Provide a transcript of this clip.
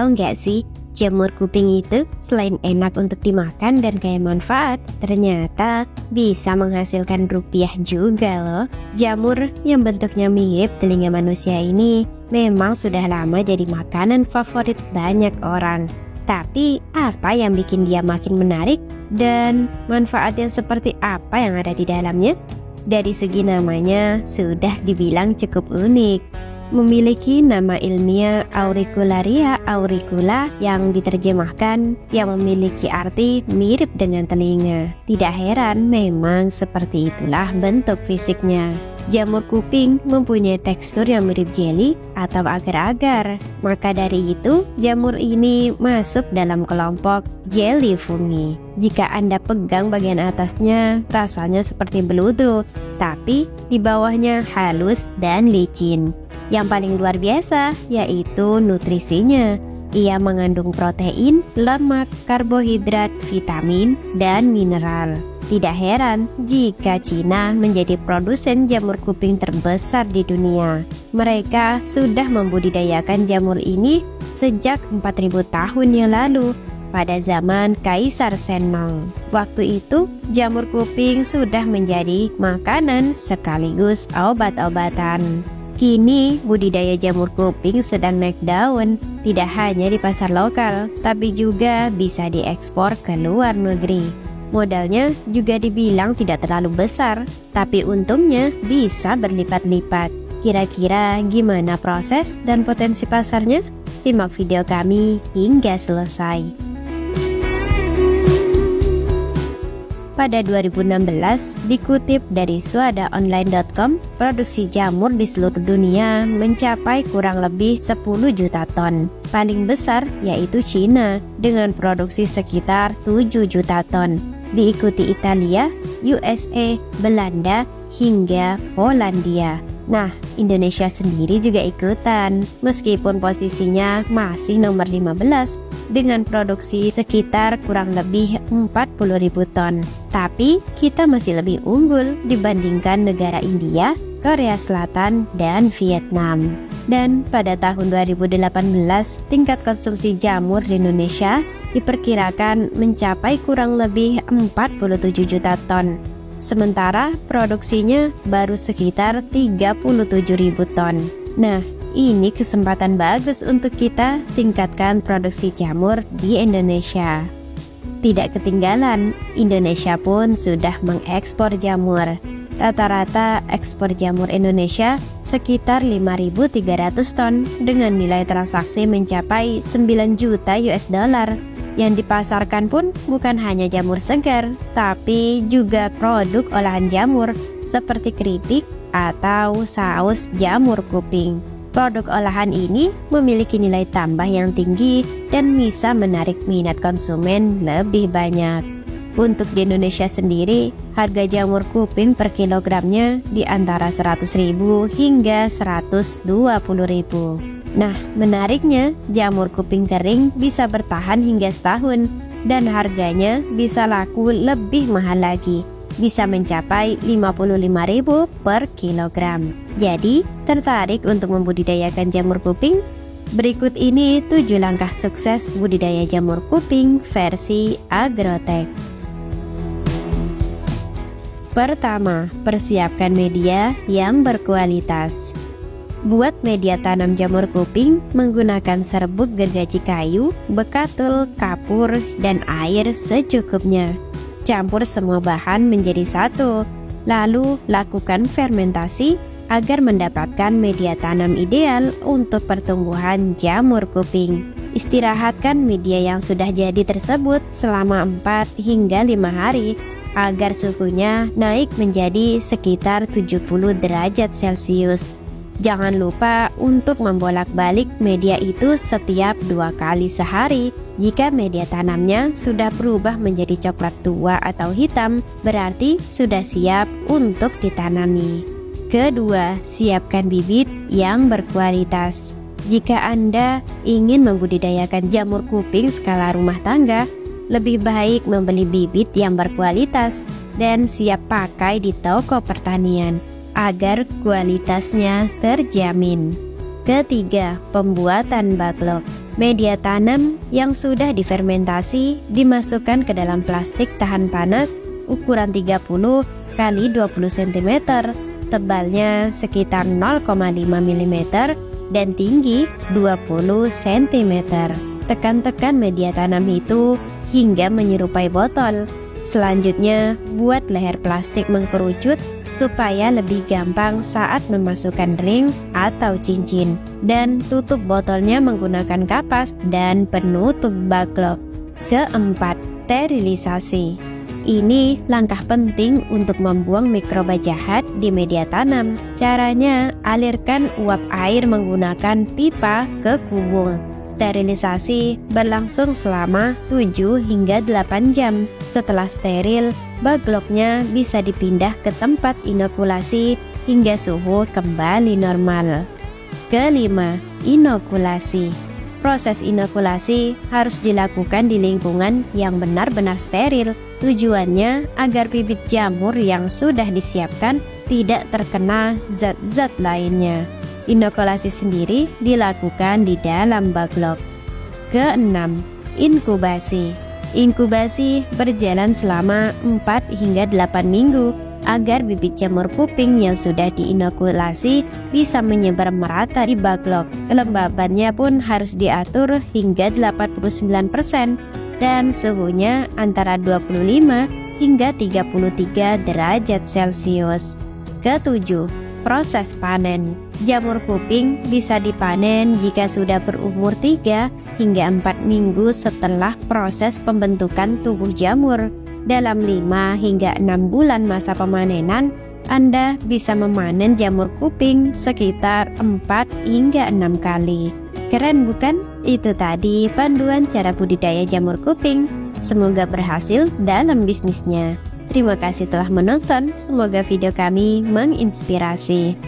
Tahu nggak sih, jamur kuping itu selain enak untuk dimakan dan kaya manfaat, ternyata bisa menghasilkan rupiah juga loh. Jamur yang bentuknya mirip telinga manusia ini memang sudah lama jadi makanan favorit banyak orang. Tapi apa yang bikin dia makin menarik dan manfaat yang seperti apa yang ada di dalamnya? Dari segi namanya sudah dibilang cukup unik. Memiliki nama ilmiah Auricularia auricula yang diterjemahkan yang memiliki arti mirip dengan telinga. Tidak heran memang seperti itulah bentuk fisiknya. Jamur kuping mempunyai tekstur yang mirip jeli atau agar-agar. Maka dari itu, jamur ini masuk dalam kelompok jelly fungi. Jika Anda pegang bagian atasnya, rasanya seperti beludu, tapi di bawahnya halus dan licin. Yang paling luar biasa yaitu nutrisinya. Ia mengandung protein, lemak, karbohidrat, vitamin, dan mineral. Tidak heran jika Cina menjadi produsen jamur kuping terbesar di dunia. Mereka sudah membudidayakan jamur ini sejak 4000 tahun yang lalu pada zaman Kaisar Shennong. Waktu itu, jamur kuping sudah menjadi makanan sekaligus obat-obatan. Kini budidaya jamur kuping sedang naik daun, tidak hanya di pasar lokal, tapi juga bisa diekspor ke luar negeri. Modalnya juga dibilang tidak terlalu besar, tapi untungnya bisa berlipat-lipat. Kira-kira gimana proses dan potensi pasarnya? Simak video kami hingga selesai. Pada 2016, dikutip dari swadaonline.com, produksi jamur di seluruh dunia mencapai kurang lebih 10 juta ton. Paling besar yaitu Cina dengan produksi sekitar 7 juta ton. Diikuti Italia, USA, Belanda, hingga Polandia. Nah, Indonesia sendiri juga ikutan, meskipun posisinya masih nomor 15 dengan produksi sekitar kurang lebih 40.000 ton. Tapi kita masih lebih unggul dibandingkan negara India, Korea Selatan, dan Vietnam. Dan pada tahun 2018, tingkat konsumsi jamur di Indonesia diperkirakan mencapai kurang lebih 47 juta ton. Sementara produksinya baru sekitar 37.000 ton. Nah, ini kesempatan bagus untuk kita tingkatkan produksi jamur di Indonesia. Tidak ketinggalan, Indonesia pun sudah mengekspor jamur. Rata-rata ekspor jamur Indonesia sekitar 5.300 ton dengan nilai transaksi mencapai 9 juta US dollar. Yang dipasarkan pun bukan hanya jamur segar, tapi juga produk olahan jamur seperti keripik atau saus jamur kuping. Produk olahan ini memiliki nilai tambah yang tinggi dan bisa menarik minat konsumen lebih banyak. Untuk di Indonesia sendiri, harga jamur kuping per kilogramnya di antara 100.000 hingga 120.000. Nah, menariknya, jamur kuping kering bisa bertahan hingga setahun dan harganya bisa laku lebih mahal lagi, bisa mencapai 55.000 per kilogram. Jadi, tertarik untuk membudidayakan jamur kuping? Berikut ini 7 langkah sukses budidaya jamur kuping versi Agrotech. Pertama, persiapkan media yang berkualitas. Buat media tanam jamur kuping menggunakan serbuk gergaji kayu, bekatul, kapur, dan air secukupnya. Campur semua bahan menjadi satu, lalu lakukan fermentasi agar mendapatkan media tanam ideal untuk pertumbuhan jamur kuping. Istirahatkan media yang sudah jadi tersebut selama 4 hingga 5 hari agar suhunya naik menjadi sekitar 70 derajat Celcius. Jangan lupa untuk membolak-balik media itu setiap 2 kali sehari. Jika media tanamnya sudah berubah menjadi coklat tua atau hitam, berarti sudah siap untuk ditanami. Kedua, siapkan bibit yang berkualitas. Jika Anda ingin membudidayakan jamur kuping skala rumah tangga, lebih baik membeli bibit yang berkualitas dan siap pakai di toko pertanian agar kualitasnya terjamin. Ketiga, pembuatan backlog. Media tanam yang sudah difermentasi dimasukkan ke dalam plastik tahan panas ukuran 30 kali 20 cm, tebalnya sekitar 0,5 mm dan tinggi 20 cm. Tekan-tekan media tanam itu hingga menyerupai botol. Selanjutnya, buat leher plastik mengkerucut supaya lebih gampang saat memasukkan ring atau cincin, dan tutup botolnya menggunakan kapas dan penutup baglok. Keempat, sterilisasi. Ini langkah penting untuk membuang mikroba jahat di media tanam. Caranya, alirkan uap air menggunakan pipa ke kubung. Sterilisasi berlangsung selama 7 hingga 8 jam. Setelah steril, bagloknya bisa dipindah ke tempat inokulasi hingga suhu kembali normal. Kelima, inokulasi. Proses inokulasi harus dilakukan di lingkungan yang benar-benar steril. Tujuannya agar bibit jamur yang sudah disiapkan tidak terkena zat-zat lainnya. Inokulasi sendiri dilakukan di dalam baglok. Keenam, inkubasi. Inkubasi berjalan selama 4 hingga 8 minggu agar bibit jamur kuping yang sudah diinokulasi bisa menyebar merata di baglok. Kelembabannya pun harus diatur hingga 89% dan suhunya antara 25 hingga 33 derajat Celcius. Ketujuh, proses panen. Jamur kuping bisa dipanen jika sudah berumur 3 hingga 4 minggu setelah proses pembentukan tubuh jamur. Dalam 5 hingga 6 bulan masa pemanenan, Anda bisa memanen jamur kuping sekitar 4 hingga 6 kali. Keren bukan? Itu tadi panduan cara budidaya jamur kuping. Semoga berhasil dalam bisnisnya. Terima kasih telah menonton, semoga video kami menginspirasi.